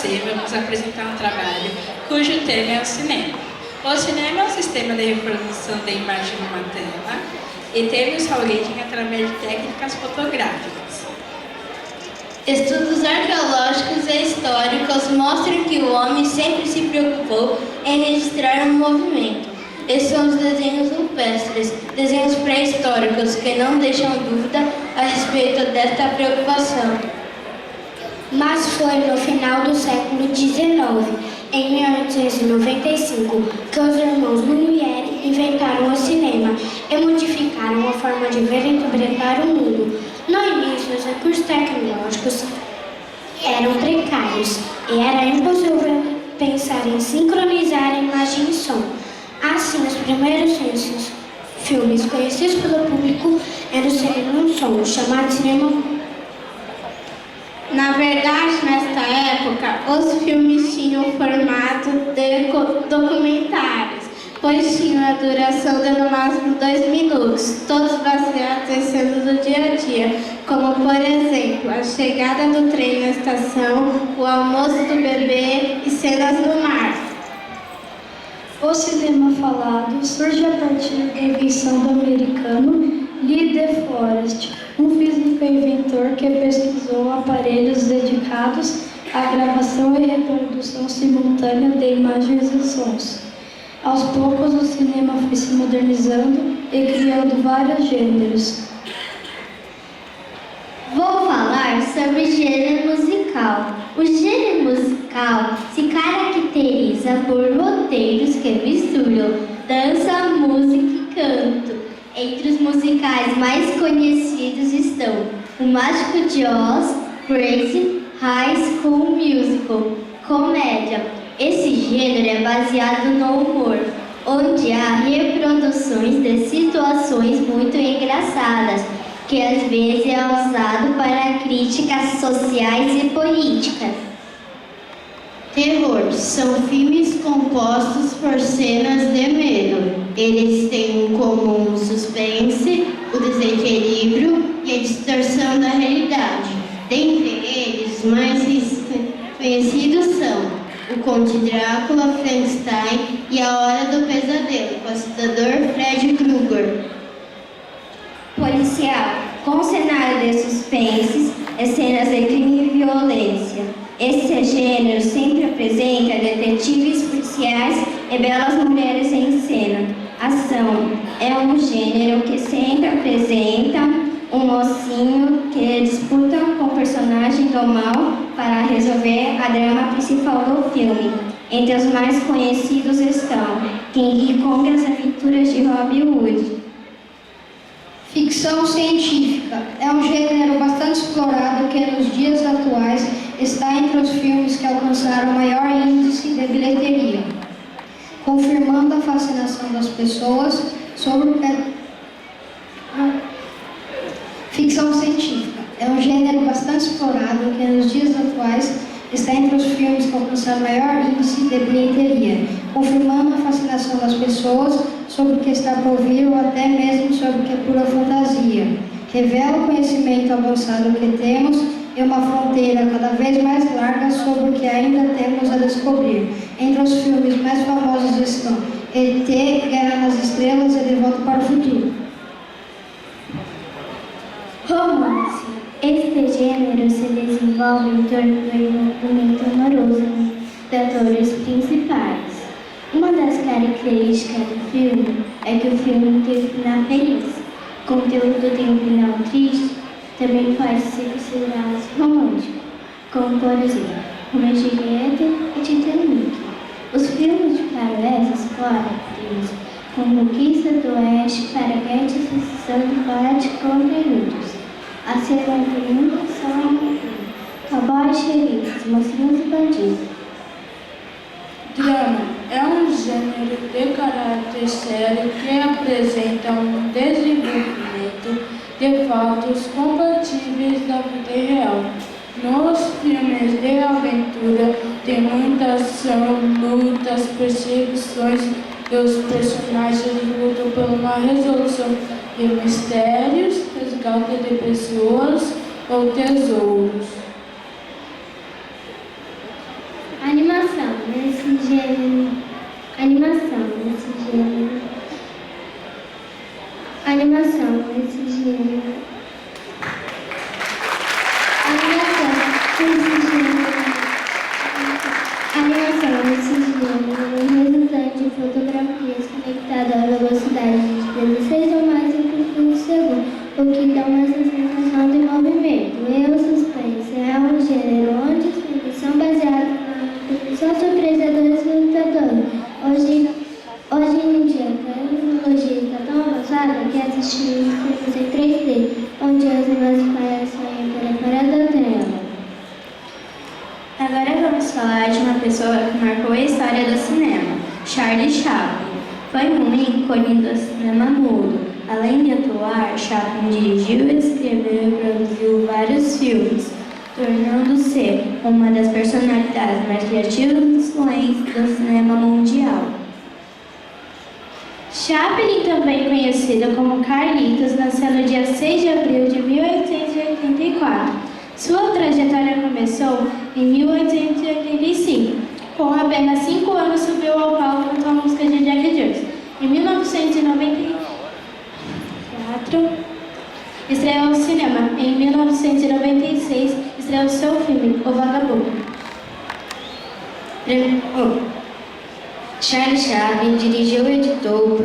você, vamos apresentar um trabalho cujo tema é o cinema. O cinema é um sistema de reprodução da imagem numa tela e teve sua origem através de técnicas fotográficas. Estudos arqueológicos e históricos mostram que o homem sempre se preocupou em registrar um movimento. Esses são os desenhos rupestres, desenhos pré-históricos que não deixam dúvida a respeito desta preocupação. Mas foi no final do século XIX, em 1895, que os irmãos Lumière inventaram o cinema e modificaram a forma de ver e interpretar o mundo. No início, os recursos tecnológicos eram precários e era impossível pensar em sincronizar imagem e som. Assim, os primeiros filmes conhecidos pelo público eram o cinema som, chamado cinema. Na verdade, nesta época, os filmes tinham o formato de documentários, pois tinham a duração de no máximo 2 minutos, todos baseados em cenas do dia a dia, como, por exemplo, a chegada do trem na estação, o almoço do bebê e cenas no mar. O cinema falado surge a partir da invenção do americano Lee De Forest, um físico e inventor que pesquisou aparelhos dedicados à gravação e reprodução simultânea de imagens e sons. Aos poucos, o cinema foi se modernizando e criando vários gêneros. Vou falar sobre gênero musical. O gênero musical se caracteriza por roteiros que misturam dança, música e canto. Entre os musicais mais conhecidos estão O Mágico de Oz, Crazy, High School Musical, comédia. Esse gênero é baseado no humor, onde há reproduções de situações muito engraçadas, que às vezes é usado para críticas sociais e políticas. Terror são filmes compostos por cenas de medo. Eles têm em comum o suspense, o desequilíbrio e a distorção da realidade. Dentre eles, os mais conhecidos são O Conde Drácula, Frankenstein e A Hora do Pesadelo, com o assustador Fred Krueger. Policial, com cenário de suspense e cenas de crime e violência. Esse gênero sempre apresenta detetives policiais e belas mulheres em cena. Ação é um gênero que sempre apresenta um mocinho que disputa com o personagem do mal para resolver a drama principal do filme. Entre os mais conhecidos estão King Kong e as Aventuras de Robin Hood. Ficção científica é um gênero bastante explorado que nos dias atuais está entre os filmes que alcançaram o maior índice de bilheteria, confirmando a fascinação das pessoas sobre o que Ficção científica é um gênero bastante explorado que nos dias atuais está entre os filmes que alcançaram o maior índice de bilheteria, confirmando a fascinação das pessoas sobre o que está por vir ou até mesmo sobre o que é pura fantasia. Revela o conhecimento avançado que temos e uma fronteira cada vez mais larga sobre o que ainda temos a descobrir. Entre os filmes mais famosos estão E.T., Guerra nas Estrelas e De Volta para o Futuro. Romance. Este gênero se desenvolve em torno do envolvimento amoroso dos atores principais. Uma das características do filme é que o filme tem um final feliz. O conteúdo tem um final triste, também pode ser considerado romântico, como por exemplo, Romeo e Julieta e Titanic. Os filmes de faroeste exploram temas como Conquista do Oeste, Paraguete e Sucessão de Coate conteúdos. A segunda são cowboys, xerifes, mocinhos e bandidos. Drama é um gênero de caráter sério que apresenta um desenvolvimento de fatos compatíveis da vida real. Nos filmes de aventura tem muita ação, lutas, perseguições e os personagens lutam por uma resolução de mistérios, resgate de pessoas ou tesouros. pessoa que marcou a história do cinema, Charlie Chaplin. Foi um ícone do cinema mudo. Além de atuar, Chaplin dirigiu, escreveu e produziu vários filmes, tornando-se uma das personalidades mais criativas e influentes do cinema mundial. Chaplin, também conhecido como Carlitos, nasceu no dia 6 de abril de 1884. Sua trajetória começou em 1885. Com apenas 5 anos, subiu ao palco com a música de Jack Jones. Em 1994, estreou no cinema. Em 1996, estreou seu filme, O Vagabundo. Charlie Chaplin dirigiu, editou,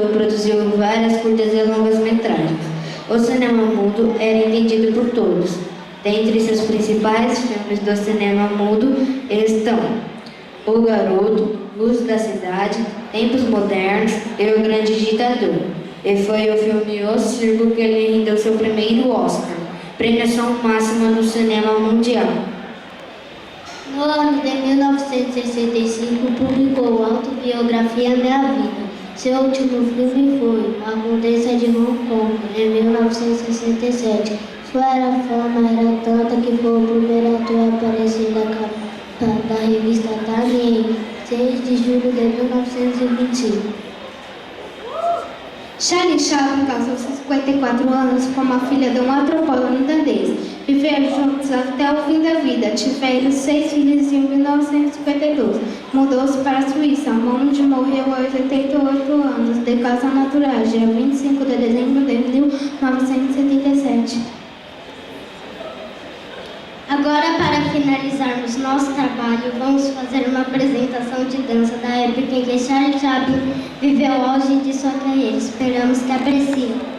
produziu várias curtas e longas metragens. O cinema mudo era entendido por todos. Dentre seus principais filmes do cinema mudo estão O Garoto, Luz da Cidade, Tempos Modernos e O Grande Ditador. E foi o filme O Circo que ele rendeu seu primeiro Oscar, premiação máxima do cinema mundial. No ano de 1965, publicou a autobiografia Minha Vida. Seu último filme foi A Condessa de Hong Kong, em 1967. Sua fama era tanta que foi o primeiro ator a aparecer na capa da revista Time em 6 de julho de 1925. Charlie Chaplin casou-se aos 54 anos com uma filha de um antropólogo irlandês. Viveram juntos até o fim da vida. Tiveram 6 filhos e em 1952 mudou-se para a Suíça, onde morreu aos 88 anos de causa natural, dia 25 de dezembro de 1977. Agora, para finalizarmos nosso trabalho, vamos fazer uma apresentação de dança da época em que Charlie Chaplin viveu o auge de sua carreira. Esperamos que apreciem.